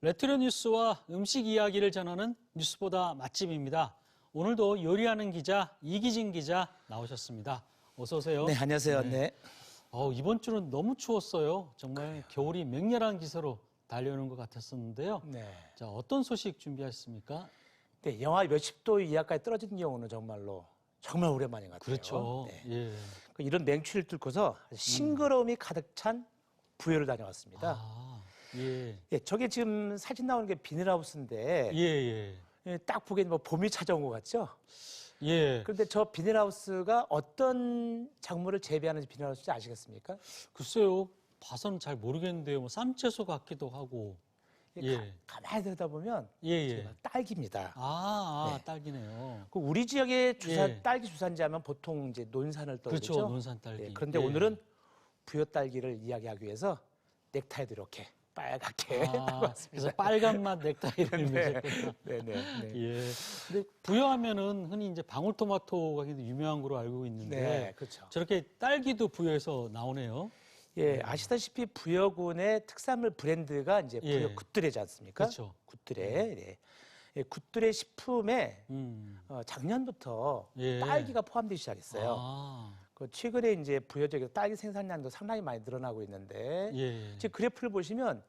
레트로 뉴스와 음식 이야기를 전하는 뉴스보다 맛집입니다. 오늘도 요리하는 기자 이기진 기자 나오셨습니다. 어서 오세요. 네, 안녕하세요. 네. 이번 주는 너무 추웠어요. 정말 겨울이 맹렬한 기세로 달려오는 것 같았었는데요. 네. 자, 어떤 소식 준비하셨습니까? 네, 영하 몇십 도 이하까지 떨어지는 경우는 정말 오랜만인 것 같아요. 그렇죠. 네. 예. 이런 맹추위를 뚫고서 싱그러움이 가득 찬 부여를 다녀왔습니다. 예. 예, 저게 지금 사진 나오는 게 비닐하우스인데 예. 예, 딱 보기엔 뭐 봄이 찾아온 것 같죠? 예. 그런데 저 비닐하우스가 어떤 작물을 재배하는지 비닐하우스인지 아시겠습니까? 글쎄요. 봐서는 잘 모르겠는데요. 뭐 쌈채소 같기도 하고. 예. 가만히 들여다보면 예. 딸기입니다. 네. 딸기네요. 그 우리 지역의 예. 딸기 주산지 하면 보통 이제 논산을 떠오르죠. 그렇죠. 논산 딸기. 예, 그런데 오늘은 부여 딸기를 이야기하기 위해서 넥타이도 이렇게 빨갛게 왔습니다. 그래서 빨간 맛 넥타이를 네. 매셨구나. 네네. 예. 근데 부여하면은 흔히 이제 방울토마토가 굉장히 유명한 걸로 알고 있는데 네, 그렇죠. 저렇게 딸기도 부여해서 나오네요. 예, 아시다시피 부여군의 특산물 브랜드가 이제 예. 부여 굿드레지 않습니까? 그렇죠. 굿드레. 네. 예, 굿드레 식품에 작년부터 예. 딸기가 포함되기 시작했어요. 그 최근에 이제 부여 지역에서 딸기 생산량도 상당히 많이 늘어나고 있는데 예. 지금 그래프를 보시면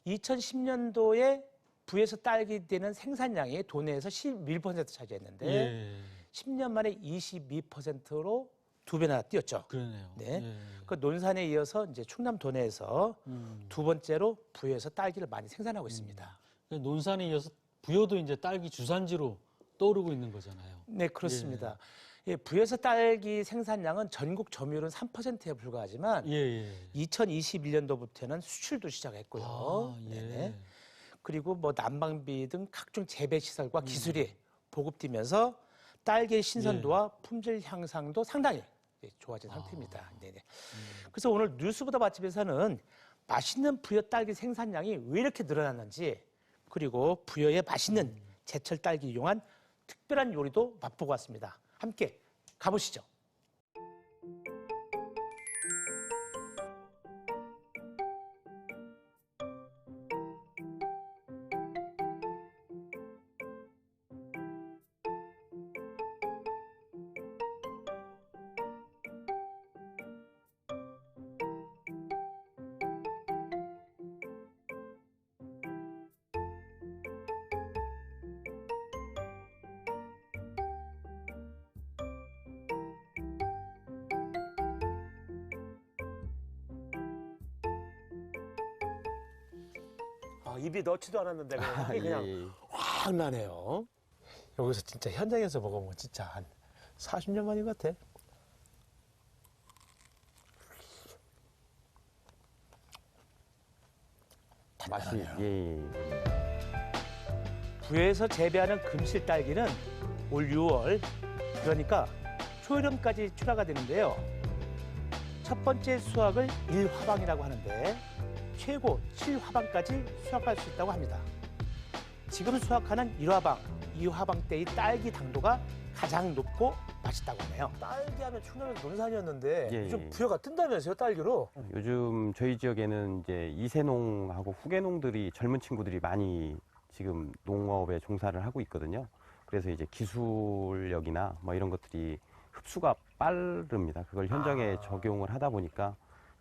2010년도에 부여에서 딸기 되는 생산량이 도내에서 11% 차지했는데 예. 10년 만에 22%로 두 배나 뛰었죠. 그러네요. 네. 예. 그 논산에 이어서 이제 충남 도내에서 두 번째로 부여에서 딸기를 많이 생산하고 있습니다. 논산에 이어서 부여도 이제 딸기 주산지로 떠오르고 있는 거잖아요. 네, 그렇습니다. 예, 부여에서 딸기 생산량은 전국 점유율은 3%에 불과하지만 예. 2021년도부터는 수출도 시작했고요. 네네. 그리고 뭐 난방비 등 각종 재배 시설과 기술이 보급되면서 딸기의 신선도와 품질 향상도 상당히 좋아진 상태입니다. 네네. 그래서 오늘 뉴스보다 맛집에서는 맛있는 부여 딸기 생산량이 왜 이렇게 늘어났는지 그리고 부여의 맛있는 제철 딸기 이용한 특별한 요리도 맛보고 왔습니다. 함께 가보시죠. 입이 넣지도 않았는데 그냥 확 나네요. 여기서 진짜 현장에서 먹으면 진짜 한 40년 만인 것 같아. 맛이 부여에서 재배하는 금실 딸기는 올 6월 그러니까 초여름까지 출하가 되는데요. 첫 번째 수확을 1화방이라고 하는데 최고 7화방까지 수확할 수 있다고 합니다. 지금 수확하는 1화방, 2화방 때의 딸기 당도가 가장 높고 맛있다고 하네요. 딸기 하면 충남에서 논산이었는데 요즘 부여가 뜬다면서요, 딸기로? 요즘 저희 지역에는 이제 이세농하고 후계농들이 젊은 친구들이 많이 지금 농업에 종사를 하고 있거든요. 그래서 이제 기술력이나 뭐 이런 것들이 흡수가 빠릅니다. 그걸 현장에 적용을 하다 보니까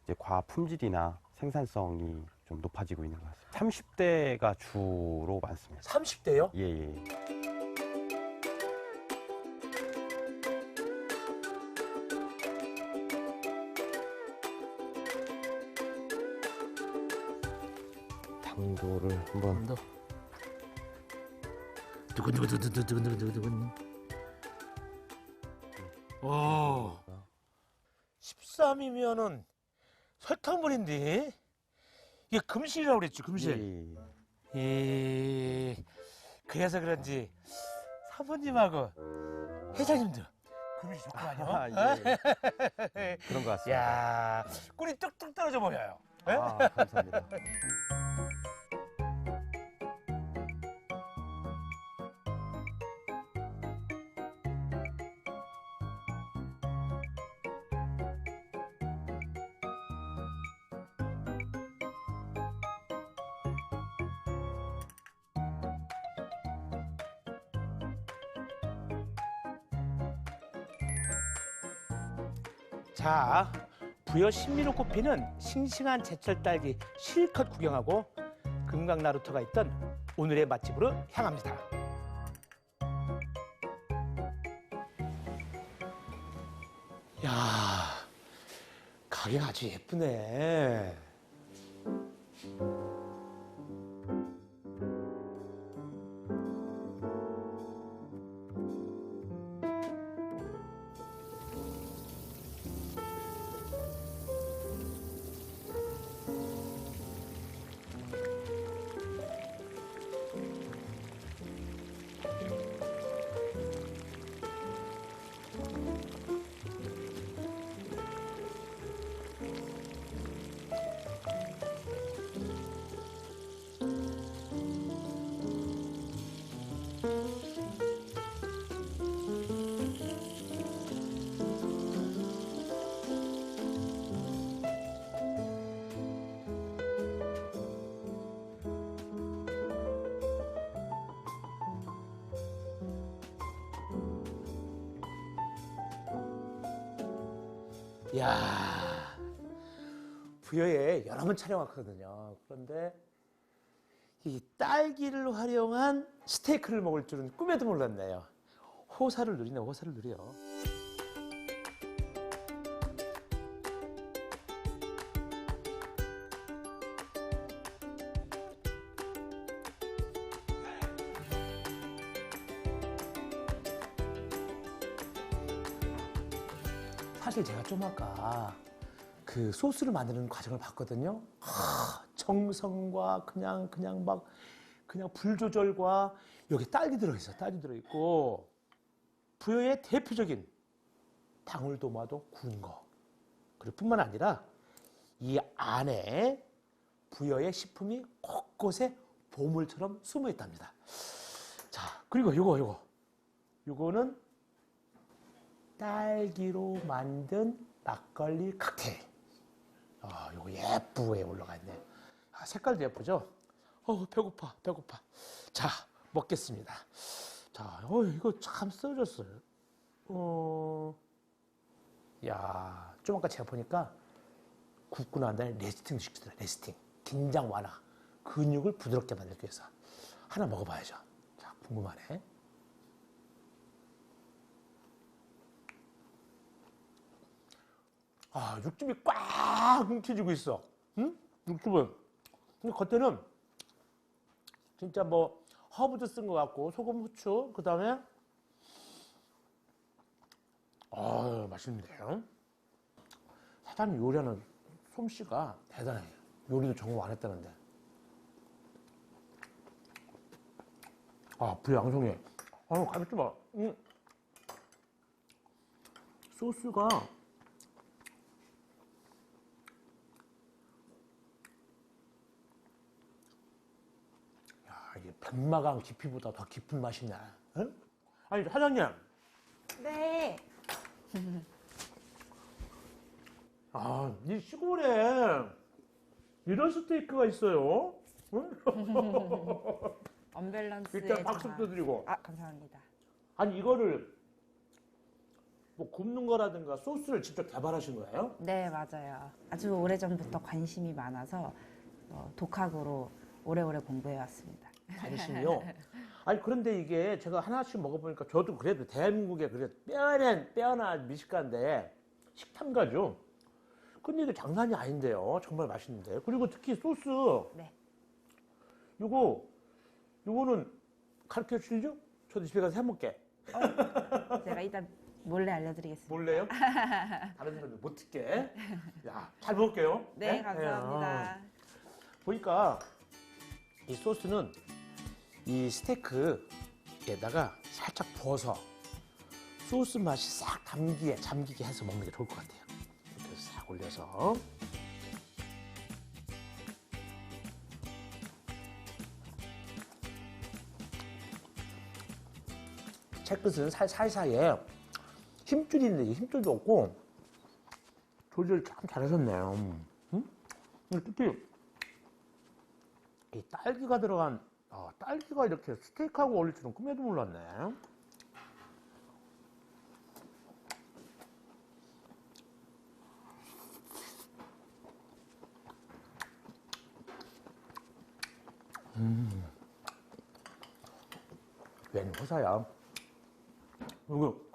이제 과 품질이나 생산성이 좀 높아지고 있는 것 같습니다. 30대가 주로 많습니다. 30대요? 예. 당도를 한번 두근두근두근두근두근두근. 오. 13이면은 설탕물인데 이게 금실이라고 그랬죠, 금실. 그래서 그런지 사모님하고 회장님도 금실 좋구만요. 그런 것 같습니다. 야, 꿀이 뚝뚝 떨어져 보여요. 감사합니다. 자, 부여 신미로 꼽히는 싱싱한 제철 딸기 실컷 구경하고 금강 나루터가 있던 오늘의 맛집으로 향합니다. 야, 가게가 아주 예쁘네. 야, 부여에 여러 번 촬영했거든요. 그런데 이 딸기를 활용한 스테이크를 먹을 줄은 꿈에도 몰랐네요. 호사를 누리네, 호사를 누려. 사실 제가 좀 아까 그 소스를 만드는 과정을 봤거든요. 정성과 그냥 막 그냥 불 조절과 여기 딸기 들어있어. 딸기 들어있고 부여의 대표적인 방울토마토 구운 거. 그리고 뿐만 아니라 이 안에 부여의 식품이 곳곳에 보물처럼 숨어 있답니다. 자, 그리고 요거는 딸기로 만든 막걸리 칵테일. 요거 예쁘게 올라가 있네. 색깔도 예쁘죠? 배고파. 자, 먹겠습니다. 자, 이거 참 써졌어요. 야, 좀 아까 제가 보니까 굽고 난 다음에 레스팅 시키더라고요. 레스팅. 긴장 완화. 근육을 부드럽게 만들기 위해서. 하나 먹어봐야죠. 자, 궁금하네. 육즙이 꽉 뭉쳐지고 있어. 응? 육즙은. 근데 겉에는 진짜 뭐 허브도 쓴 것 같고 소금, 후추, 그 다음에 맛있는데요. 사장님 요리하는 솜씨가 대단해. 요리도 전공 안 했다는데. 부여 양송이. 가볍지 마. 소스가 이게 백마강 깊이보다 더 깊은 맛이네. 응? 아니 사장님. 네. 이 시골에 이런 스테이크가 있어요? 응? 언밸런스의 일단 박수도 드리고. 감사합니다. 아니 이거를 뭐 굽는 거라든가 소스를 직접 개발하신 거예요? 네, 맞아요. 아주 오래전부터 관심이 많아서 독학으로 오래오래 공부해 왔습니다. 관심이요? 아니 그런데 이게 제가 하나씩 먹어보니까 저도 그래도 대한민국의 그래 빼어난 미식가인데 식탐가죠. 근데 이게 장난이 아닌데요. 정말 맛있는데. 그리고 특히 소스. 네. 요거는 가르쳐 주시죠? 저도 집에 가서 해먹게. 제가 이따 몰래 알려드리겠습니다. 몰래요? 다른 사람들 못 듣게. 야, 잘 먹을게요. 네, 감사합니다. 보니까 이 소스는 이 스테이크에다가 살짝 부어서 소스 맛이 싹 잠기게 해서 먹는 게 좋을 것 같아요. 이렇게 싹 올려서. 채끝은 사이사이에 힘줄이 있는데 힘줄도 없고 조절 참 잘하셨네요. 응? 특히 이 딸기가 들어간 딸기가 이렇게 스테이크하고 어울릴 줄은 꿈에도 몰랐네. 웬 호사야? 그리고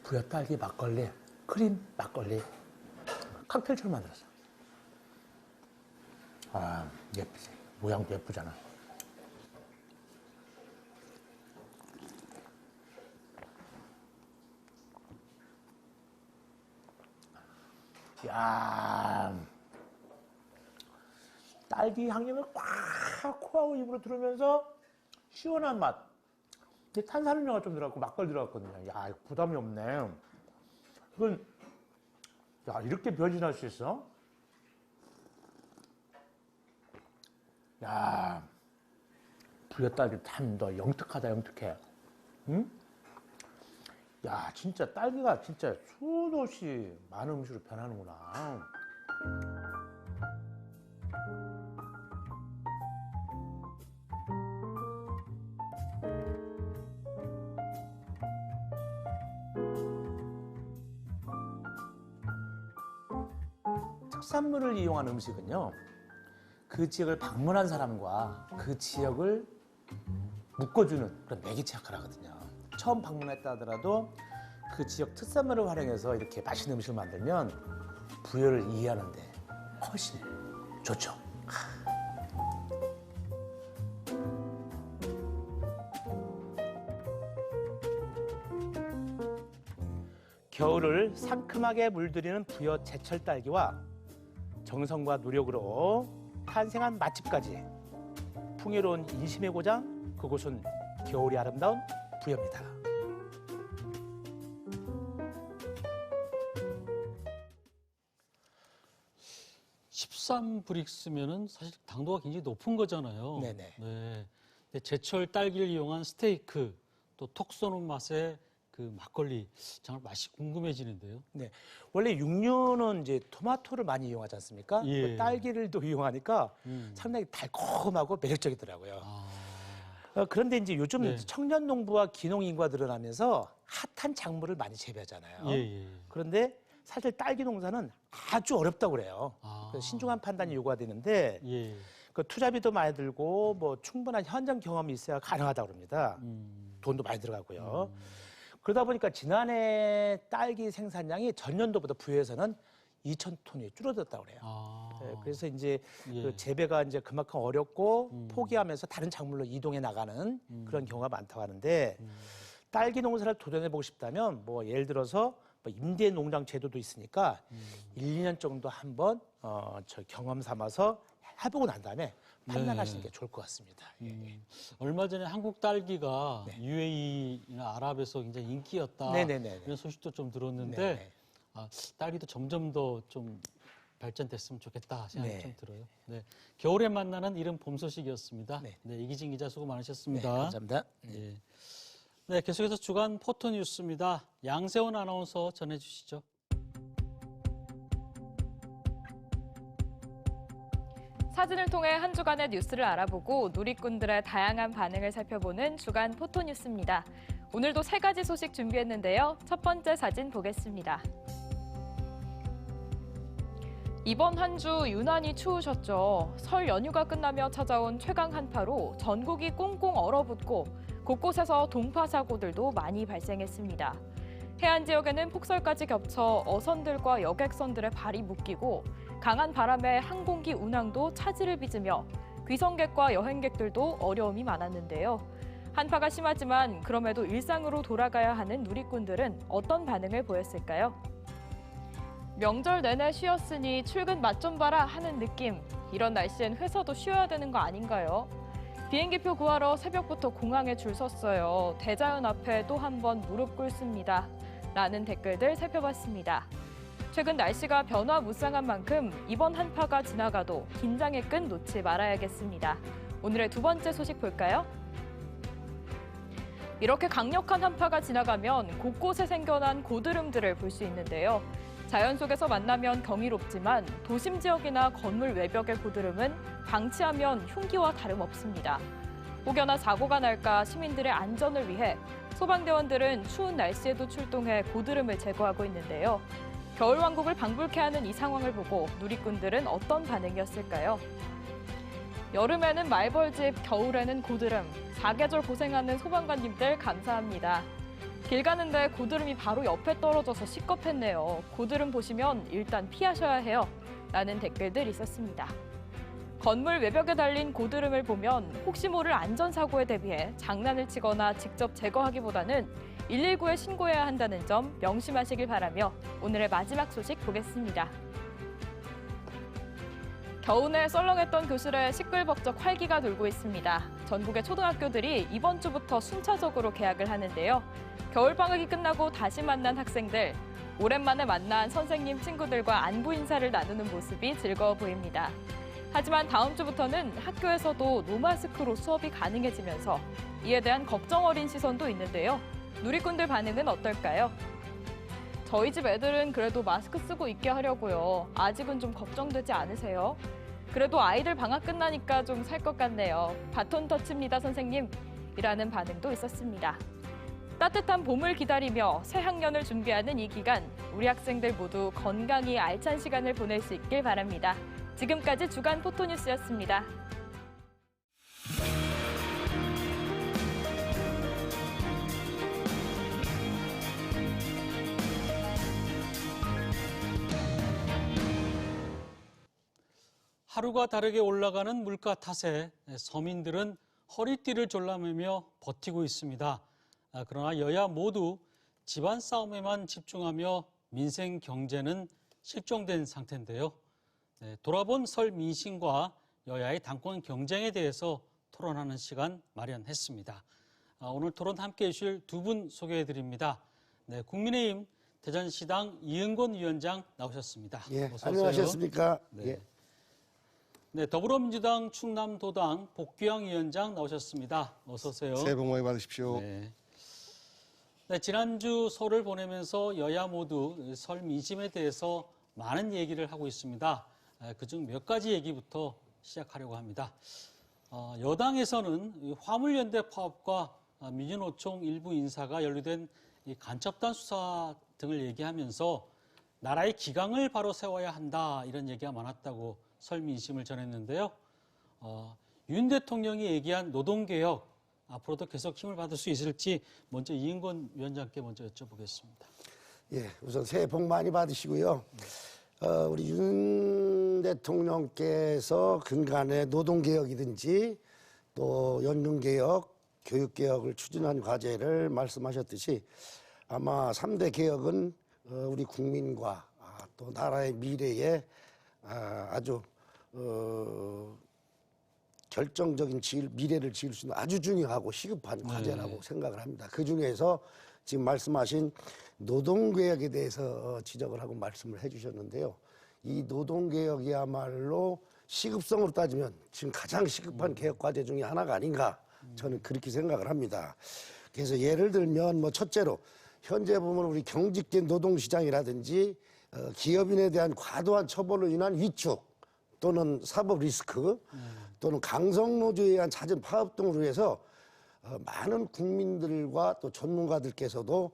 부여 딸기 막걸리, 크림 막걸리, 칵테일처럼 만들었어. 아, 예쁘지. 모양도 예쁘잖아. 야, 딸기 향림을 꽉 코하고 입으로 들으면서 시원한 맛. 근데 탄산음료가 좀 들어갔고 막걸리 들어갔거든요. 야, 이거 부담이 없네. 이건 야, 이렇게 변신할 수 있어? 야, 부여 딸기 참 너 영특하다, 영특해. 응? 야, 진짜 딸기가 진짜 수도 없이 많은 음식으로 변하는구나. 특산물을 이용한 음식은요, 그 지역을 방문한 사람과 그 지역을 묶어주는 그런 매개체 역할을 하거든요. 처음 방문했다 하더라도 그 지역 특산물을 활용해서 이렇게 맛있는 음식을 만들면 부여를 이해하는데 훨씬 좋죠. 겨울을 상큼하게 물들이는 부여 제철 딸기와 정성과 노력으로 탄생한 맛집까지 풍요로운 인심의 고장, 그곳은 겨울이 아름다운 부여입니다. (13브릭스면은) 사실 당도가 굉장히 높은 거잖아요. 네네. 네. 근데 제철 딸기를 이용한 스테이크, 또 톡 쏘는 맛의 그 막걸리, 정말 맛이 궁금해지는데요. 네, 원래 육류는 이제 토마토를 많이 이용하지 않습니까? 예. 그 딸기를 또 이용하니까 상당히 달콤하고 매력적이더라고요. 그런데 이제 요즘 네. 청년 농부와 기농 인구가 늘어나면서 핫한 작물을 많이 재배하잖아요. 예, 예. 그런데 사실 딸기 농사는 아주 어렵다고 그래요. 그래서 신중한 판단이 요구가 되는데 예. 그 투자비도 많이 들고 뭐 충분한 현장 경험이 있어야 가능하다고 합니다. 돈도 많이 들어가고요. 그러다 보니까 지난해 딸기 생산량이 전년도보다 부여에서는 2,000톤이 줄어들었다고 그래요. 네, 그래서 이제 예. 그 재배가 이제 그만큼 어렵고 포기하면서 다른 작물로 이동해 나가는 그런 경우가 많다고 하는데 딸기 농사를 도전해 보고 싶다면 뭐 예를 들어서 뭐 임대 농장 제도도 있으니까 1, 2년 정도 한번 저 경험 삼아서 해보고 난 다음에 판단하시는 게 좋을 것 같습니다. 예. 얼마 전에 한국 딸기가 네. UAE나 아랍에서 굉장히 인기였다. 네네네. 이런 소식도 좀 들었는데 네네. 딸기도 점점 더 좀 발전됐으면 좋겠다 생각이 네. 좀 들어요. 네. 겨울에 만나는 이른 봄 소식이었습니다. 네. 네, 이기진 기자 수고 네, 많으셨습니다. 감사합니다. 예. 네, 계속해서 주간 포토뉴스입니다. 양세원 아나운서 전해주시죠. 사진을 통해 한 주간의 뉴스를 알아보고 누리꾼들의 다양한 반응을 살펴보는 주간 포토뉴스입니다. 오늘도 3가지 소식 준비했는데요. 첫 번째 사진 보겠습니다. 이번 한 주 유난히 추우셨죠. 설 연휴가 끝나며 찾아온 최강 한파로 전국이 꽁꽁 얼어붙고 곳곳에서 동파 사고들도 많이 발생했습니다. 해안 지역에는 폭설까지 겹쳐 어선들과 여객선들의 발이 묶이고 강한 바람에 항공기 운항도 차질을 빚으며 귀성객과 여행객들도 어려움이 많았는데요. 한파가 심하지만 그럼에도 일상으로 돌아가야 하는 누리꾼들은 어떤 반응을 보였을까요? 명절 내내 쉬었으니 출근 맛 좀 봐라 하는 느낌. 이런 날씨엔 회사도 쉬어야 되는 거 아닌가요? 비행기표 구하러 새벽부터 공항에 줄 섰어요. 대자연 앞에 또 한 번 무릎 꿇습니다. 라는 댓글들 살펴봤습니다. 최근 날씨가 변화무쌍한 만큼 이번 한파가 지나가도 긴장의 끈 놓지 말아야겠습니다. 오늘의 두 번째 소식 볼까요? 이렇게 강력한 한파가 지나가면 곳곳에 생겨난 고드름들을 볼 수 있는데요. 자연 속에서 만나면 경이롭지만 도심 지역이나 건물 외벽의 고드름은 방치하면 흉기와 다름없습니다. 혹여나 사고가 날까 시민들의 안전을 위해 소방대원들은 추운 날씨에도 출동해 고드름을 제거하고 있는데요. 겨울왕국을 방불케 하는 이 상황을 보고 누리꾼들은 어떤 반응이었을까요? 여름에는 말벌집, 겨울에는 고드름, 사계절 고생하는 소방관님들 감사합니다. 길 가는데 고드름이 바로 옆에 떨어져서 시겁했네요. 고드름 보시면 일단 피하셔야 해요. 라는 댓글들 있었습니다. 건물 외벽에 달린 고드름을 보면 혹시 모를 안전사고에 대비해 장난을 치거나 직접 제거하기보다는 119에 신고해야 한다는 점 명심하시길 바라며 오늘의 마지막 소식 보겠습니다. 겨우내 썰렁했던 교실에 시끌벅적 활기가 돌고 있습니다. 전국의 초등학교들이 이번 주부터 순차적으로 개학을 하는데요. 겨울방학이 끝나고 다시 만난 학생들, 오랜만에 만난 선생님, 친구들과 안부 인사를 나누는 모습이 즐거워 보입니다. 하지만 다음 주부터는 학교에서도 노마스크로 수업이 가능해지면서 이에 대한 걱정 어린 시선도 있는데요. 누리꾼들 반응은 어떨까요? 저희 집 애들은 그래도 마스크 쓰고 있게 하려고요. 아직은 좀 걱정되지 않으세요? 그래도 아이들 방학 끝나니까 좀 살 것 같네요. 바톤 터치입니다, 선생님. 이라는 반응도 있었습니다. 따뜻한 봄을 기다리며 새 학년을 준비하는 이 기간, 우리 학생들 모두 건강히 알찬 시간을 보낼 수 있길 바랍니다. 지금까지 주간 포토뉴스였습니다. 하루가 다르게 올라가는 물가 탓에 서민들은 허리띠를 졸라매며 버티고 있습니다. 그러나 여야 모두 집안 싸움에만 집중하며 민생 경제는 실종된 상태인데요. 돌아본 설 민심과 여야의 당권 경쟁에 대해서 토론하는 시간 마련했습니다. 오늘 토론 함께해 주실 두 분 소개해 드립니다. 국민의힘 대전시당 이은권 위원장 나오셨습니다. 예, 어서 오세요. 안녕하셨습니까? 네. 더불어민주당 충남도당 복귀양 위원장 나오셨습니다. 어서 오세요. 새해 복 많이 받으십시오. 지난주 설을 보내면서 여야 모두 설 민심에 대해서 많은 얘기를 하고 있습니다. 그중 몇 가지 얘기부터 시작하려고 합니다. 여당에서는 화물연대 파업과 민주노총 일부 인사가 연루된 간첩단 수사 등을 얘기하면서 나라의 기강을 바로 세워야 한다, 이런 얘기가 많았다고 설 민심을 전했는데요. 윤 대통령이 얘기한 노동개혁, 앞으로도 계속 힘을 받을 수 있을지 먼저 이은권 위원장께 먼저 여쭤보겠습니다. 예, 우선 새해 복 많이 받으시고요. 우리 윤 대통령께서 근간에 노동개혁이든지 또 연금개혁, 교육개혁을 추진한 과제를 말씀하셨듯이 아마 3대 개혁은 우리 국민과 또 나라의 미래에 아주 결정적인 미래를 지을 수 있는 아주 중요하고 시급한 과제라고 생각을 합니다. 그중에서 지금 말씀하신 노동개혁에 대해서 지적을 하고 말씀을 해주셨는데요. 이 노동개혁이야말로 시급성으로 따지면 지금 가장 시급한 개혁 과제 중에 하나가 아닌가, 저는 그렇게 생각을 합니다. 그래서 예를 들면 첫째로 현재 보면 우리 경직된 노동시장이라든지 기업인에 대한 과도한 처벌로 인한 위축 또는 사법 리스크 또는 강성노조에 의한 잦은 파업 등으로 해서 많은 국민들과 또 전문가들께서도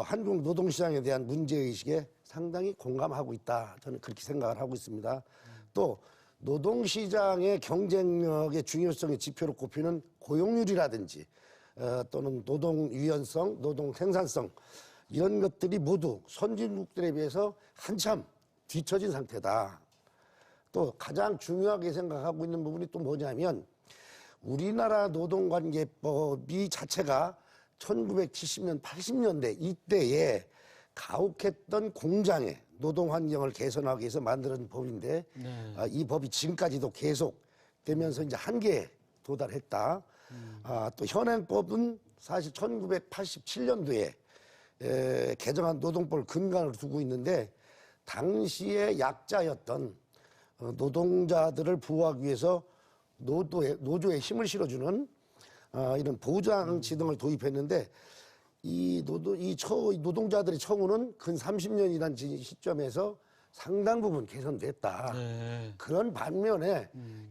한국 노동시장에 대한 문제의식에 상당히 공감하고 있다, 저는 그렇게 생각을 하고 있습니다. 또 노동시장의 경쟁력의 중요성의 지표로 꼽히는 고용률이라든지 또는 노동 유연성, 노동 생산성, 이런 것들이 모두 선진국들에 비해서 한참 뒤처진 상태다. 또 가장 중요하게 생각하고 있는 부분이 또 뭐냐면 우리나라 노동관계법이 자체가 1970년, 80년대 이때에 가혹했던 공장의 노동 환경을 개선하기 위해서 만들어진 법인데 이 법이 지금까지도 계속되면서 이제 한계에 도달했다. 또 현행법은 사실 1987년도에 개정한 노동법을 근간으로 두고 있는데 당시에 약자였던 노동자들을 보호하기 위해서 노조에 힘을 실어주는 이런 보호장치 등을 도입했는데 이 노동자들의 처우는 근 30년이라는 시점에서 상당 부분 개선됐다. 그런 반면에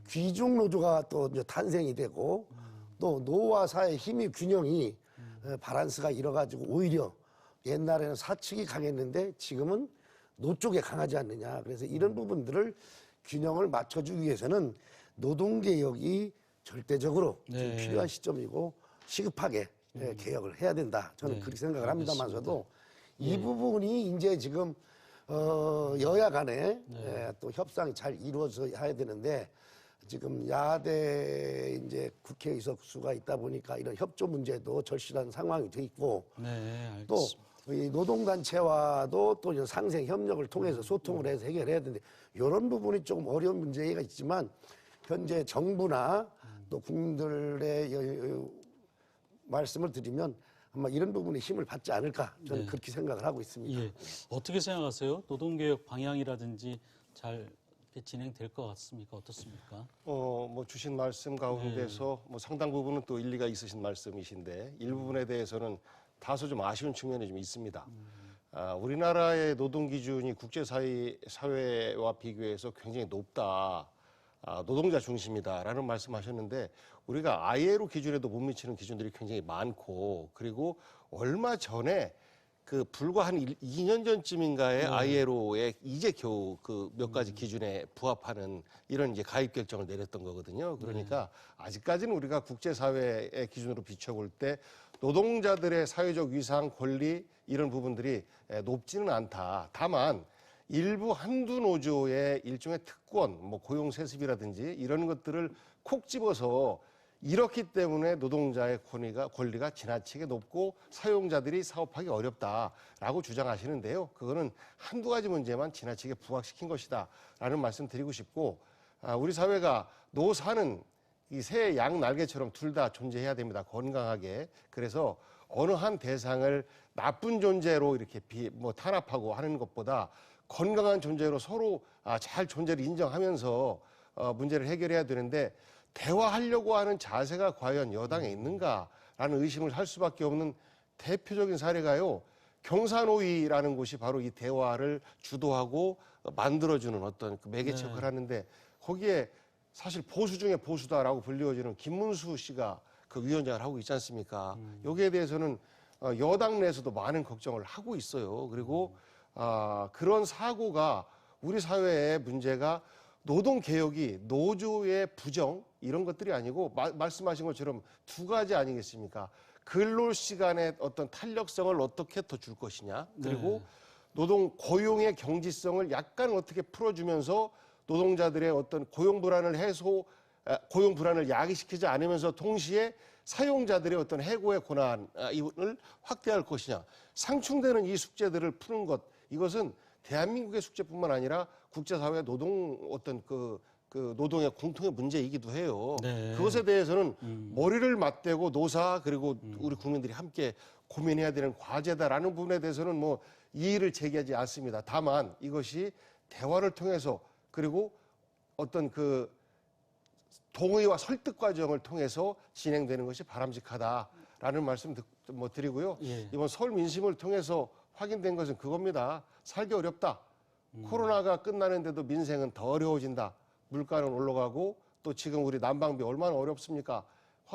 귀족 노조가 또 이제 탄생이 되고 또 노와 사의 힘의 균형이 바란스가 잃어가지고 오히려 옛날에는 사측이 강했는데 지금은 노 쪽에 강하지 않느냐. 그래서 이런 부분들을 균형을 맞춰주기 위해서는 노동개혁이 절대적으로 지금 네. 필요한 시점이고 시급하게 개혁을 해야 된다. 저는 네, 그렇게 생각을 알겠습니다. 합니다만서도 이 부분이 이제 지금 여야 간에 또 협상이 잘 이루어져야 되는데 지금 야대 이제 국회 의석수가 있다 보니까 이런 협조 문제도 절실한 상황이 돼 있고 네, 또 알겠습니다. 이 노동단체와도 또 이런 상생 협력을 통해서 소통을 해서 해결해야 되는데 이런 부분이 조금 어려운 문제가 있지만 현재 정부나 또 국민들의 말씀을 드리면 아마 이런 부분에 힘을 받지 않을까 저는 네. 그렇게 생각을 하고 있습니다. 예. 어떻게 생각하세요? 노동개혁 방향이라든지 잘 이렇게 진행될 것 같습니까? 어떻습니까? 뭐 주신 말씀 가운데서 뭐 상당 부분은 또 일리가 있으신 말씀이신데 일부분에 대해서는 다소 좀 아쉬운 측면이 좀 있습니다. 우리나라의 노동 기준이 국제사회와 비교해서 굉장히 높다. 노동자 중심이다라는 말씀하셨는데 우리가 ILO 기준에도 못 미치는 기준들이 굉장히 많고 그리고 얼마 전에 그 불과 한 2년 전쯤인가에 ILO에 이제 겨우 그 몇 가지 기준에 부합하는 이런 이제 가입 결정을 내렸던 거거든요. 그러니까 아직까지는 우리가 국제사회의 기준으로 비춰볼 때 노동자들의 사회적 위상, 권리 이런 부분들이 높지는 않다. 다만 일부 한두 노조의 일종의 특권, 뭐 고용 세습이라든지 이런 것들을 콕 집어서 이렇기 때문에 노동자의 권리가 지나치게 높고 사용자들이 사업하기 어렵다라고 주장하시는데요. 그거는 한두 가지 문제만 지나치게 부각시킨 것이다라는 말씀 드리고 싶고 우리 사회가 노사는 이 새 양 날개처럼 둘 다 존재해야 됩니다. 건강하게. 그래서 어느 한 대상을 나쁜 존재로 이렇게 탄압하고 하는 것보다 건강한 존재로 서로 잘 존재를 인정하면서 문제를 해결해야 되는데 대화하려고 하는 자세가 과연 여당에 있는가라는 의심을 할 수밖에 없는 대표적인 사례가요. 경사노위라는 곳이 바로 이 대화를 주도하고 만들어주는 어떤 그 매개체 역할을 하는데 거기에 사실 보수 중에 보수다라고 불리워지는 김문수 씨가 그 위원장을 하고 있지 않습니까? 여기에 대해서는 여당 내에서도 많은 걱정을 하고 있어요. 그리고 그런 사고가 우리 사회의 문제가 노동개혁이 노조의 부정 이런 것들이 아니고 말씀하신 것처럼 두 가지 아니겠습니까? 근로시간의 어떤 탄력성을 어떻게 더 줄 것이냐 그리고 노동 고용의 경지성을 약간 어떻게 풀어주면서 노동자들의 어떤 고용 불안을 야기시키지 않으면서 동시에 사용자들의 어떤 해고의 권한을 확대할 것이냐 상충되는 이 숙제들을 푸는 것 이것은 대한민국의 숙제뿐만 아니라 국제사회 노동 어떤 그 노동의 공통의 문제이기도 해요. 네. 그것에 대해서는 머리를 맞대고 노사 그리고 우리 국민들이 함께 고민해야 되는 과제다라는 부분에 대해서는 뭐 이의를 제기하지 않습니다. 다만 이것이 대화를 통해서 그리고 어떤 그 동의와 설득 과정을 통해서 진행되는 것이 바람직하다라는 말씀 드리고요. 예. 이번 서울 민심을 통해서 확인된 것은 그겁니다. 살기 어렵다. 코로나가 끝나는데도 민생은 더 어려워진다. 물가는 올라가고 또 지금 우리 난방비 얼마나 어렵습니까?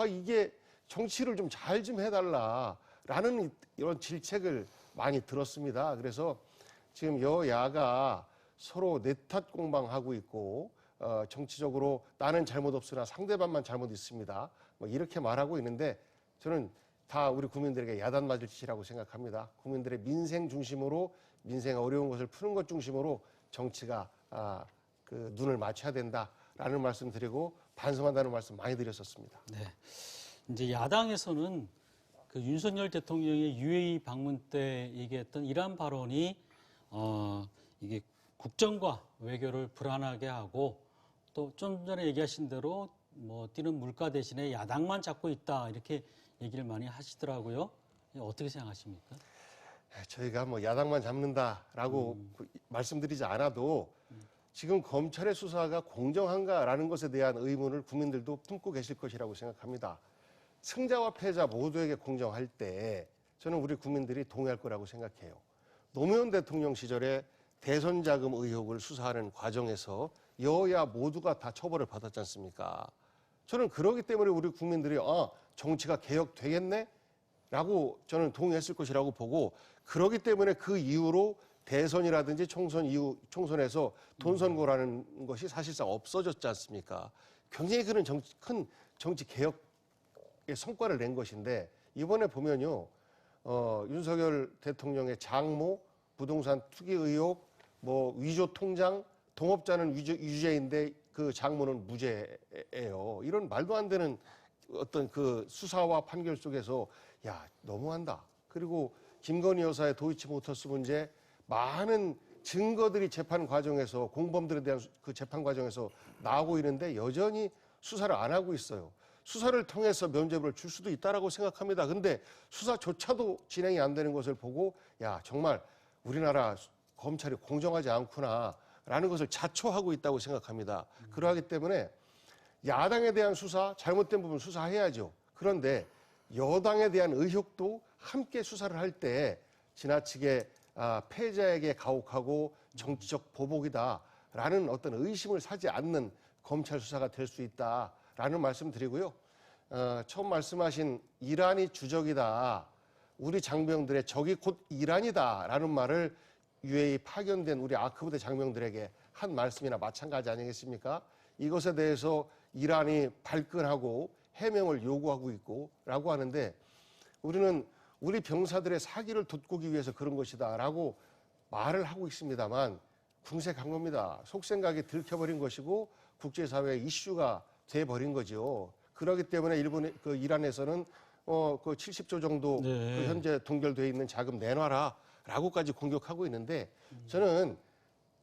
이게 정치를 좀 잘 좀 해달라라는 이런 질책을 많이 들었습니다. 그래서 지금 여야가 서로 내탓 공방하고 있고 정치적으로 나는 잘못 없으나 상대방만 잘못 있습니다. 뭐 이렇게 말하고 있는데 저는 다 우리 국민들에게 야단 맞을 짓이라고 생각합니다. 국민들의 민생 중심으로 민생 어려운 것을 푸는 것 중심으로 정치가 그 눈을 맞춰야 된다라는 말씀 드리고 반성한다는 말씀 많이 드렸었습니다. 네. 이제 야당에서는 그 윤석열 대통령의 UAE 방문 때 얘기했던 이러한 발언이 이게 국정과 외교를 불안하게 하고 또 좀 전에 얘기하신 대로 뭐 뛰는 물가 대신에 야당만 잡고 있다 이렇게 얘기를 많이 하시더라고요. 어떻게 생각하십니까? 저희가 뭐 야당만 잡는다라고 말씀드리지 않아도 지금 검찰의 수사가 공정한가라는 것에 대한 의문을 국민들도 품고 계실 것이라고 생각합니다. 승자와 패자 모두에게 공정할 때 저는 우리 국민들이 동의할 거라고 생각해요. 노무현 대통령 시절에 대선 자금 의혹을 수사하는 과정에서 여야 모두가 다 처벌을 받았지 않습니까? 저는 그러기 때문에 우리 국민들이 정치가 개혁되겠네? 라고 저는 동의했을 것이라고 보고 그러기 때문에 그 이후로 대선이라든지 총선에서 돈 선거라는 것이 사실상 없어졌지 않습니까? 굉장히 그런 큰 정치 개혁의 성과를 낸 것인데 이번에 보면요, 윤석열 대통령의 장모, 부동산 투기 의혹, 뭐 위조 통장, 동업자는 유죄인데 그 장모는 무죄예요. 이런 말도 안 되는 어떤 그 수사와 판결 속에서 야, 너무한다. 그리고 김건희 여사의 도이치모터스 문제, 많은 증거들이 재판 과정에서, 공범들에 대한 그 재판 과정에서 나오고 있는데 여전히 수사를 안 하고 있어요. 수사를 통해서 면죄부를 줄 수도 있다라고 생각합니다. 근데 수사조차도 진행이 안 되는 것을 보고 야, 정말 우리나라 검찰이 공정하지 않구나라는 것을 자초하고 있다고 생각합니다. 그러하기 때문에 야당에 대한 수사, 잘못된 부분 수사해야죠. 그런데 여당에 대한 의혹도 함께 수사를 할 때 지나치게 패자에게 가혹하고 정치적 보복이다라는 어떤 의심을 사지 않는 검찰 수사가 될 수 있다라는 말씀 드리고요. 처음 말씀하신 이란이 주적이다. 우리 장병들의 적이 곧 이란이다라는 말을 UAE 파견된 우리 아크부대 장병들에게 한 말씀이나 마찬가지 아니겠습니까? 이것에 대해서 이란이 발끈하고 해명을 요구하고 있고 라고 하는데 우리는 우리 병사들의 사기를 돋구기 위해서 그런 것이다 라고 말을 하고 있습니다만 궁색한 겁니다. 속생각이 들켜버린 것이고 국제사회의 이슈가 돼버린 거죠. 그렇기 때문에 이란에서는 그 70조 정도 그 현재 동결되어 있는 자금 내놔라 라고까지 공격하고 있는데 저는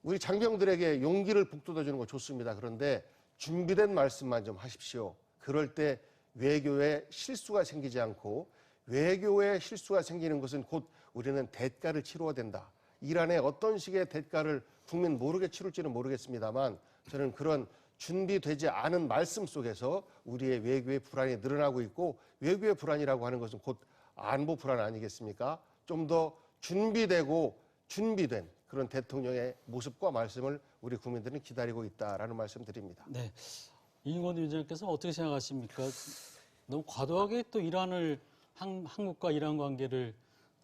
우리 장병들에게 용기를 북돋아주는 거 좋습니다. 그런데 준비된 말씀만 좀 하십시오. 그럴 때 외교에 실수가 생기지 않고 외교에 실수가 생기는 것은 곧 우리는 대가를 치러야 된다. 이란의 어떤 식의 대가를 국민 모르게 치룰지는 모르겠습니다만 저는 그런 준비되지 않은 말씀 속에서 우리의 외교의 불안이 늘어나고 있고 외교의 불안이라고 하는 것은 곧 안보 불안 아니겠습니까? 좀 더 준비되고 준비된 그런 대통령의 모습과 말씀을 우리 국민들은 기다리고 있다라는 말씀 드립니다. 네. 이인권 위원장께서 어떻게 생각하십니까? 너무 과도하게 또 이란을 한국과 이란 관계를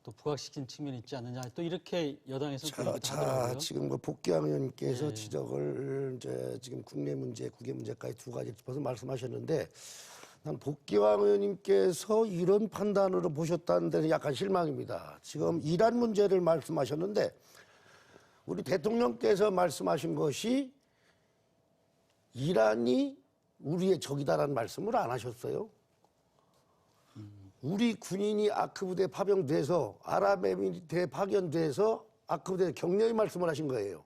또 부각시킨 측면이 있지 않느냐. 또 이렇게 여당에서 하더라고요. 지금 그 복귀왕 의원님께서 지적을 이제 지금 국내 문제, 국외 문제까지 두 가지 짚어서 말씀하셨는데 난 복귀왕 의원님께서 이런 판단으로 보셨다는 데는 약간 실망입니다. 지금 이란 문제를 말씀하셨는데 우리 대통령께서 말씀하신 것이 이란이 우리의 적이다라는 말씀을 안 하셨어요. 우리 군인이 아크부대에 파병돼서 아랍에미리트에 파견돼서 아크부대에 격려의 말씀을 하신 거예요.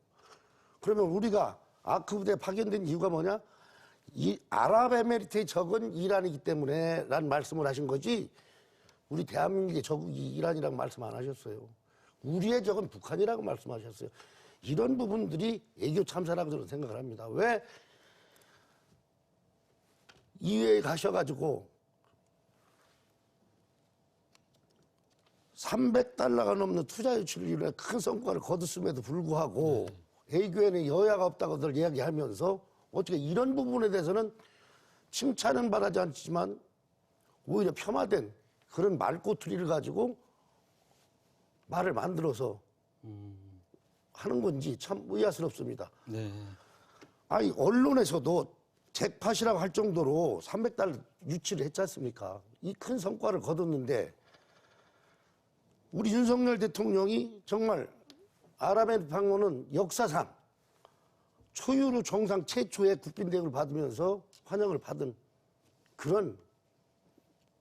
그러면 우리가 아크부대에 파견된 이유가 뭐냐? 이 아랍에미리트의 적은 이란이기 때문에 라는 말씀을 하신 거지 우리 대한민국의 적이 이란이라고 말씀 안 하셨어요. 우리의 적은 북한이라고 말씀하셨어요. 이런 부분들이 애교 참사라고 저는 생각을 합니다. 왜 이외에 가셔가지고 300달러가 넘는 투자 유치를 이루어 큰 성과를 거뒀음에도 불구하고 A교에는 여야가 없다고들 이야기하면서 어떻게 이런 부분에 대해서는 칭찬은 바라지 않지만 오히려 폄하된 그런 말꼬투리를 가지고 말을 만들어서 하는 건지 참 의아스럽습니다. 네. 아니 언론에서도 잭팟이라고 할 정도로 300달러 유치를 했지 않습니까? 이 큰 성과를 거뒀는데 우리 윤석열 대통령이 정말 아랍의 방문은 역사상 초유로 정상 최초의 국빈 대우를 받으면서 환영을 받은 그런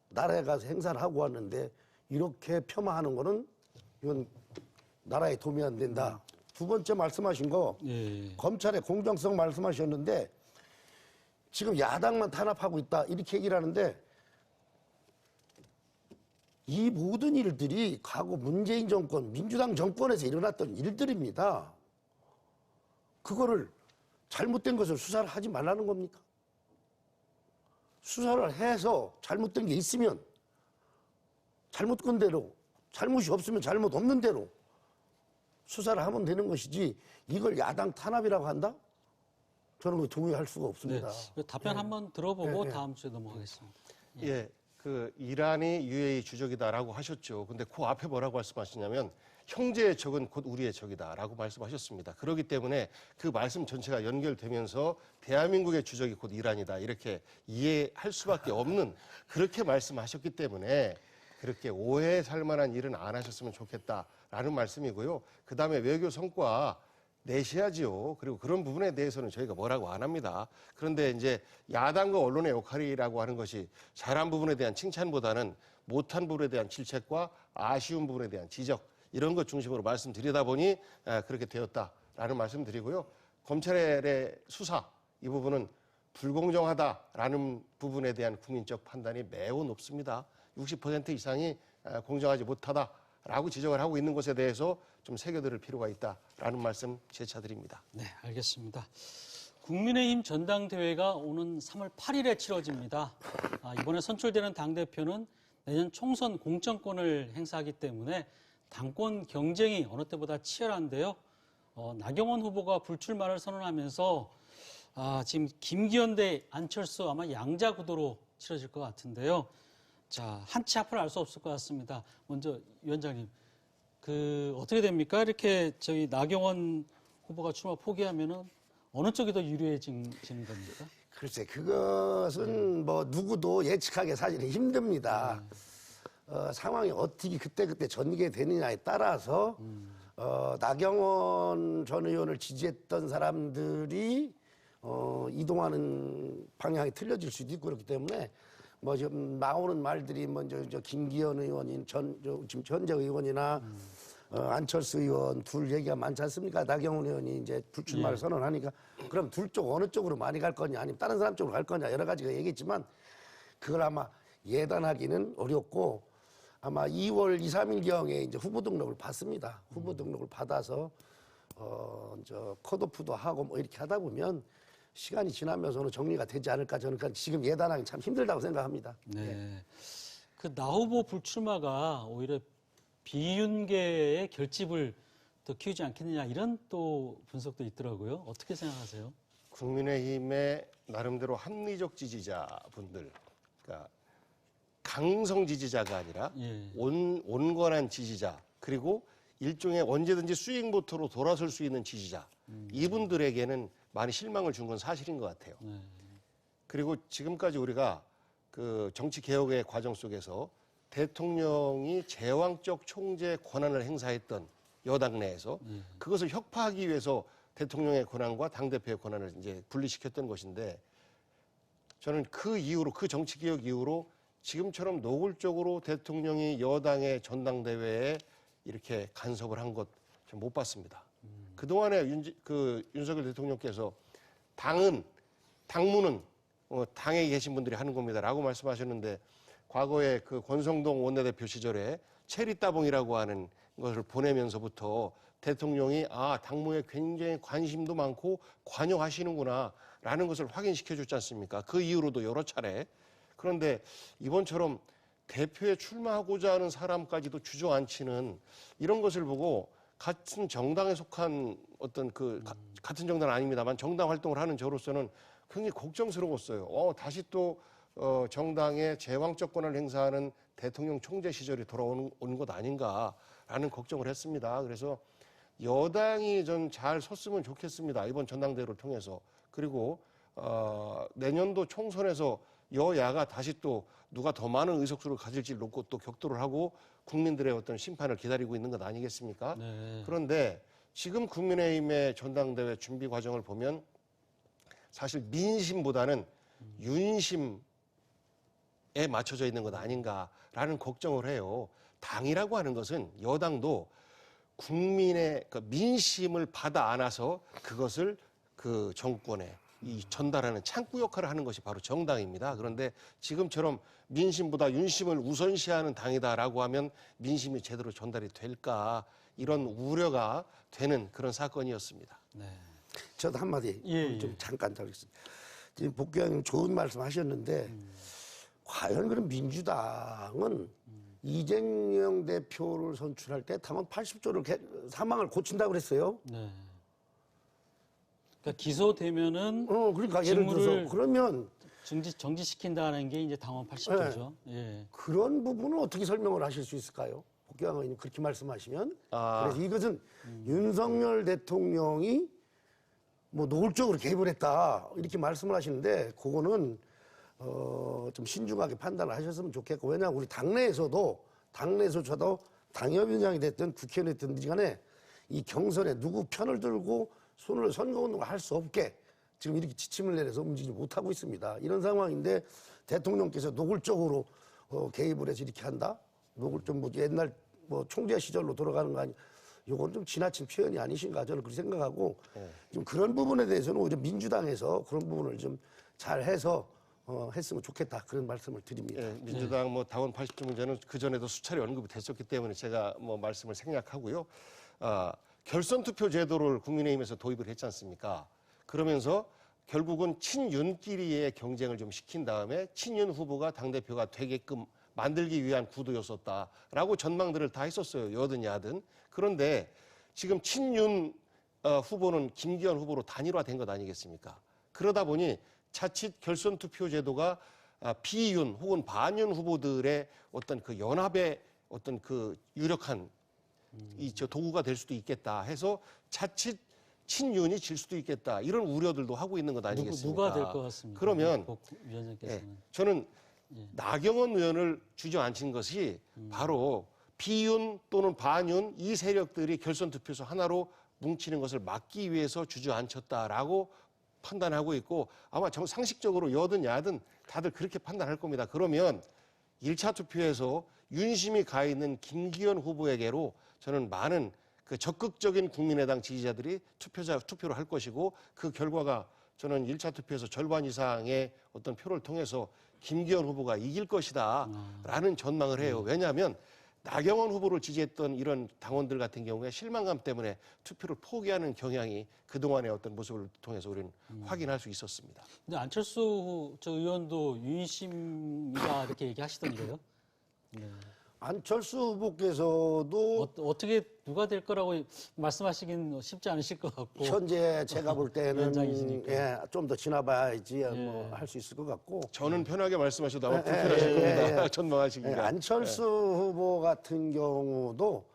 나라에 가서 행사를 하고 왔는데 이렇게 폄하하는 거는 이건 나라에 도움이 안 된다. 두 번째 말씀하신 거 검찰의 공정성 말씀하셨는데 지금 야당만 탄압하고 있다 이렇게 얘기를 하는데 이 모든 일들이 과거 문재인 정권, 민주당 정권에서 일어났던 일들입니다. 그거를 잘못된 것을 수사를 하지 말라는 겁니까? 수사를 해서 잘못된 게 있으면 잘못된 대로, 잘못이 없으면 잘못 없는 대로 수사를 하면 되는 것이지 이걸 야당 탄압이라고 한다? 저는 그 동의할 수가 없습니다. 네. 답변 한번 들어보고 다음 주에 넘어가겠습니다. 예, 그 이란이 UAE 주적이다라고 하셨죠. 근데 그 앞에 뭐라고 말씀하시냐면 형제의 적은 곧 우리의 적이다라고 말씀하셨습니다. 그렇기 때문에 그 말씀 전체가 연결되면서 대한민국의 주적이 곧 이란이다 이렇게 이해할 수밖에 없는 그렇게 말씀하셨기 때문에 그렇게 오해 살 만한 일은 안 하셨으면 좋겠다라는 말씀이고요. 그다음에 외교 성과 내셔야지요. 그리고 그런 부분에 대해서는 저희가 뭐라고 안 합니다. 그런데 이제 야당과 언론의 역할이라고 하는 것이 잘한 부분에 대한 칭찬보다는 못한 부분에 대한 질책과 아쉬운 부분에 대한 지적 이런 것 중심으로 말씀드리다 보니 그렇게 되었다라는 말씀드리고요. 검찰의 수사 이 부분은 불공정하다라는 부분에 대한 국민적 판단이 매우 높습니다. 60% 이상이 공정하지 못하다라고 지적을 하고 있는 것에 대해서 좀 새겨들을 필요가 있다라는 말씀 재차드립니다. 네, 알겠습니다. 국민의힘 전당대회가 오는 3월 8일에 치러집니다. 이번에 선출되는 당대표는 내년 총선 공천권을 행사하기 때문에 당권 경쟁이 어느 때보다 치열한데요. 나경원 후보가 불출마를 선언하면서 지금 김기현 대 안철수 아마 양자 구도로 치러질 것 같은데요. 자, 한치 앞을 알 수 없을 것 같습니다. 먼저 위원장님, 어떻게 됩니까? 이렇게 저희 나경원 후보가 출마 포기하면은 어느 쪽이 더 유리해지는 겁니까? 글쎄, 그것은 뭐 누구도 예측하기 사실은 힘듭니다. 상황이 어떻게 그때 전개되느냐에 따라서 나경원 전 의원을 지지했던 사람들이 이동하는 방향이 틀려질 수도 있고 그렇기 때문에 뭐 지금 나오는 말들이 먼저 김기현 의원인 지금 현재 의원이나 안철수 의원 둘 얘기가 많지 않습니까? 나경원 의원이 이제 불출마를 선언하니까 그럼 둘 쪽 어느 쪽으로 많이 갈 거냐 아니면 다른 사람 쪽으로 갈 거냐 여러 가지가 얘기했지만 그걸 아마 예단하기는 어렵고 아마 2월 2, 3일경에 이제 후보 등록을 받습니다. 후보 등록을 받아서 컷오프도 하고 뭐 이렇게 하다 보면 시간이 지나면서는 정리가 되지 않을까 저는 지금 예단하기 참 힘들다고 생각합니다. 네. 그 나 후보 불출마가 오히려 비윤계의 결집을 더 키우지 않겠느냐 이런 또 분석도 있더라고요. 어떻게 생각하세요? 국민의힘의 나름대로 합리적 지지자분들, 그러니까 강성 지지자가 아니라 온건한 지지자 그리고 일종의 언제든지 스윙보트로 돌아설 수 있는 지지자 이분들에게는 많이 실망을 준 건 사실인 것 같아요. 그리고 지금까지 우리가 그 정치 개혁의 과정 속에서 대통령이 제왕적 총재 권한을 행사했던 여당 내에서 그것을 혁파하기 위해서 대통령의 권한과 당대표의 권한을 이제 분리시켰던 것인데 저는 그 이후로 그 정치 개혁 이후로 지금처럼 노골적으로 대통령이 여당의 전당대회에 이렇게 간섭을 한 것 좀 못 봤습니다. 그동안에 윤석열 대통령께서 당무는 당에 계신 분들이 하는 겁니다라고 말씀하셨는데 과거에 그 권성동 원내대표 시절에 체리 따봉이라고 하는 것을 보내면서부터 대통령이 당무에 굉장히 관심도 많고 관여하시는구나라는 것을 확인시켜 줬지 않습니까? 그 이후로도 여러 차례. 그런데 이번처럼 대표에 출마하고자 하는 사람까지도 주저앉히는 이런 것을 보고 같은 정당에 속한 어떤 같은 정당은 아닙니다만 정당 활동을 하는 저로서는 굉장히 걱정스러웠어요. 다시 또 정당의 제왕적 권한을 행사하는 대통령 총재 시절이 돌아오는 것 아닌가라는 걱정을 했습니다. 그래서 여당이 좀 잘 섰으면 좋겠습니다. 이번 전당대회를 통해서. 그리고 내년도 총선에서 여야가 다시 또 누가 더 많은 의석수를 가질지를 놓고 또 격돌을 하고 국민들의 어떤 심판을 기다리고 있는 것 아니겠습니까? 네. 그런데 지금 국민의힘의 전당대회 준비 과정을 보면 사실 민심보다는 윤심에 맞춰져 있는 것 아닌가라는 걱정을 해요. 당이라고 하는 것은 여당도 국민의 민심을 받아 안아서 그것을 그 정권에 전달하는 창구 역할을 하는 것이 바로 정당입니다. 그런데 지금처럼 민심보다 윤심을 우선시하는 당이다라고 하면 민심이 제대로 전달이 될까 이런 우려가 되는 그런 사건이었습니다. 네. 저도 한마디 좀 잠깐 드리겠습니다. 지금 복귀 의원님 좋은 말씀 하셨는데 과연 그럼 민주당은 이재명 대표를 선출할 때 당원 80조를 사망을 고친다고 그랬어요. 네. 그러니까 기소되면은 그러니까 예를 들어서 그러면 정지시킨다는 게 이제 당원 80조죠. 예. 그런 부분은 어떻게 설명을 하실 수 있을까요? 박경환 의원님 그렇게 말씀하시면 아. 그래서 이것은 윤석열 대통령이 뭐 노골적으로 개입을 했다 이렇게 말씀을 하시는데 그거는 좀 신중하게 판단을 하셨으면 좋겠고 왜냐하면 우리 당내에서조차도 당협위원장이 됐든 국회의원이 됐든 간에 이 경선에 누구 편을 들고 손을 선거운동을 할 수 없게 지금 이렇게 지침을 내려서 움직이지 못하고 있습니다. 이런 상황인데 대통령께서 노골적으로 개입을 해서 이렇게 한다? 뭐 옛날 뭐 총재 시절로 돌아가는 거 아니? 요건 좀 지나친 표현이 아니신가 저는 그렇게 생각하고 좀 그런 부분에 대해서는 오히려 민주당에서 그런 부분을 좀 잘해서 했으면 좋겠다 그런 말씀을 드립니다. 예, 민주당 뭐 당원 80조 문제는 그 전에도 수차례 언급이 됐었기 때문에 제가 뭐 말씀을 생략하고요. 결선 투표 제도를 국민의힘에서 도입을 했지 않습니까? 그러면서 결국은 친윤끼리의 경쟁을 좀 시킨 다음에 친윤 후보가 당대표가 되게끔 만들기 위한 구도였었다라고 전망들을 다 했었어요. 여든 야든. 그런데 지금 친윤 후보는 김기현 후보로 단일화된 것 아니겠습니까? 그러다 보니 자칫 결선 투표 제도가 비윤 혹은 반윤 후보들의 어떤 그 연합의 어떤 그 유력한 도구가 될 수도 있겠다 해서 자칫 친윤이 질 수도 있겠다 이런 우려들도 하고 있는 것 아니겠습니까? 누가 될 것 같습니까? 그러면 위원장께서는 저는 나경원 의원을 주저앉힌 것이 바로 비윤 또는 반윤 이 세력들이 결선 투표소 하나로 뭉치는 것을 막기 위해서 주저앉혔다라고 판단하고 있고 아마 상식적으로 여든 야든 다들 그렇게 판단할 겁니다. 그러면 1차 투표에서 윤심이 가 있는 김기현 후보에게로 저는 많은 그 적극적인 국민의당 지지자들이 투표를 할 것이고 그 결과가 저는 1차 투표에서 절반 이상의 어떤 표를 통해서 김기현 후보가 이길 것이다 라는 전망을 해요. 왜냐하면 나경원 후보를 지지했던 이런 당원들 같은 경우에 실망감 때문에 투표를 포기하는 경향이 그동안의 어떤 모습을 통해서 우리는 확인할 수 있었습니다. 근데 안철수 의원도 윤심이다 이렇게 얘기하시던데요. 네. 안철수 후보께서도 어떻게 누가 될 거라고 말씀하시긴 쉽지 않으실 것 같고 현재 제가 볼 때는 위원장이시니까. 좀 더 지나봐야지 뭐 할 수 있을 것 같고 저는 편하게 말씀하셔도 아마 불편하실 겁니다. 전망하시기가. 안철수 후보 같은 경우도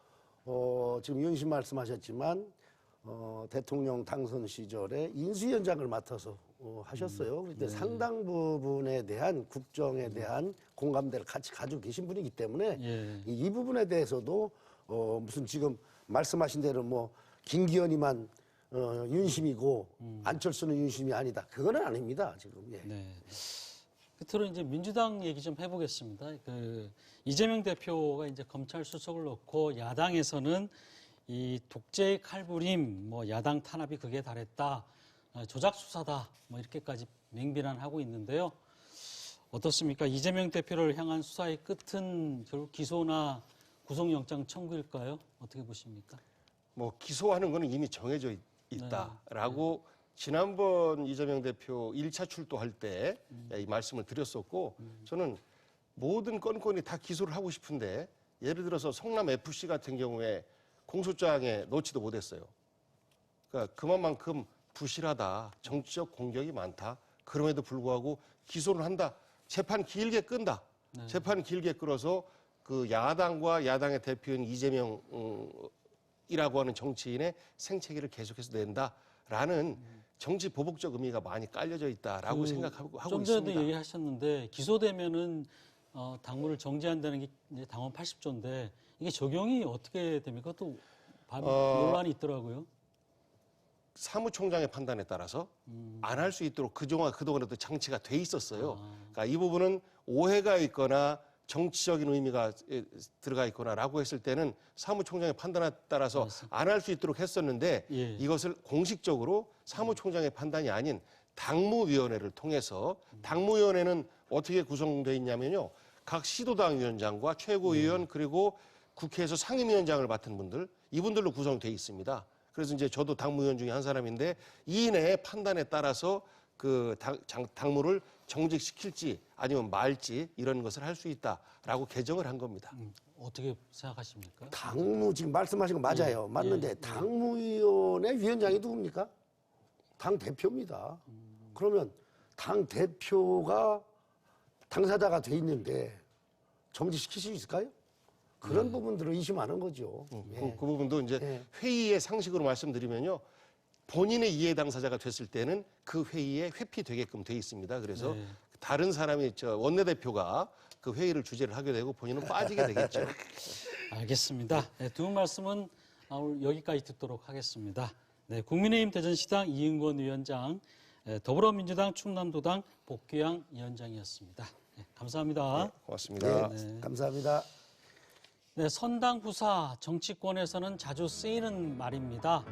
지금 윤심 말씀하셨지만 대통령 당선 시절에 인수위원장을 맡아서 하셨어요. 그런데 상당 부분에 대한 국정에 대한 공감대를 같이 가지고 계신 분이기 때문에 이 부분에 대해서도 무슨 지금 말씀하신 대로 뭐 김기현이만 윤심이고 안철수는 윤심이 아니다. 그거는 아닙니다. 지금. 예. 네. 끝으로 이제 민주당 얘기 좀 해보겠습니다. 이재명 대표가 이제 검찰 수석을 놓고 야당에서는 이 독재의 칼부림, 뭐 야당 탄압이 극에 달했다, 조작 수사다, 뭐 이렇게까지 맹비난하고 있는데요. 어떻습니까? 이재명 대표를 향한 수사의 끝은 결국 기소나 구속영장 청구일까요? 어떻게 보십니까? 뭐 기소하는 거는 이미 정해져 있다라고 지난번 이재명 대표 1차 출두할 때 이 말씀을 드렸었고 저는 모든 건건이 다 기소를 하고 싶은데 예를 들어서 성남 FC 같은 경우에 공소장에 넣지도 못했어요. 그러니까 그만큼 부실하다, 정치적 공격이 많다. 그럼에도 불구하고 기소를 한다. 재판 길게 끈다. 재판 길게 끌어서 그 야당과 야당의 대표인 이재명이라고 하는 정치인의 생채기를 계속해서 낸다라는 정치 보복적 의미가 많이 깔려져 있다라고 생각하고 좀 있습니다. 전에도 얘기하셨는데 기소되면은 당무를 정지한다는 게 이제 당원 80조인데 이게 적용이 어떻게 됩니까? 또 논란이 있더라고요. 사무총장의 판단에 따라서 안 할 수 있도록 그동안에도 장치가 돼 있었어요. 그러니까 이 부분은 오해가 있거나 정치적인 의미가 들어가 있거나라고 했을 때는 사무총장의 판단에 따라서 안 할 수 있도록 했었는데 이것을 공식적으로 사무총장의 판단이 아닌 당무위원회를 통해서 당무위원회는 어떻게 구성되어 있냐면요. 각 시도당 위원장과 최고위원 그리고 국회에서 상임위원장을 맡은 분들 이분들로 구성되어 있습니다. 그래서 이제 저도 당무위원 중에 한 사람인데 이내의 판단에 따라서 그 당무를 정직시킬지 아니면 말지 이런 것을 할 수 있다라고 개정을 한 겁니다. 어떻게 생각하십니까? 당무 지금 말씀하신 거 맞아요. 맞는데 당무위원회 위원장이 누굽니까? 당 대표입니다. 그러면 당 대표가 당사자가 돼 있는데 정지시킬 수 있을까요? 그런 부분들을 의심하는 거죠. 예. 그 부분도 이제 예. 회의의 상식으로 말씀드리면요. 본인의 이해 당사자가 됐을 때는 그 회의에 회피되게끔 돼 있습니다. 그래서 네. 다른 사람이 원내대표가 그 회의를 주재를 하게 되고 본인은 빠지게 되겠죠. 알겠습니다. 네, 두 분 말씀은 오늘 여기까지 듣도록 하겠습니다. 네, 국민의힘 대전시당 이은권 위원장, 더불어민주당 충남도당 복귀양 위원장이었습니다. 네, 감사합니다. 고맙습니다. 네, 감사합니다. 네, 선당 후사 정치권에서는 자주 쓰이는 말입니다.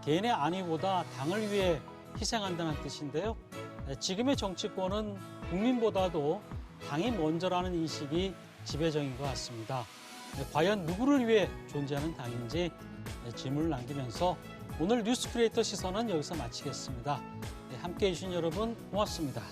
개인의 안위보다 당을 위해 희생한다는 뜻인데요. 지금의 정치권은 국민보다도 당이 먼저라는 인식이 지배적인 것 같습니다. 과연 누구를 위해 존재하는 당인지 질문을 남기면서 오늘 뉴스 크리에이터 시선은 여기서 마치겠습니다. 함께해 주신 여러분 고맙습니다.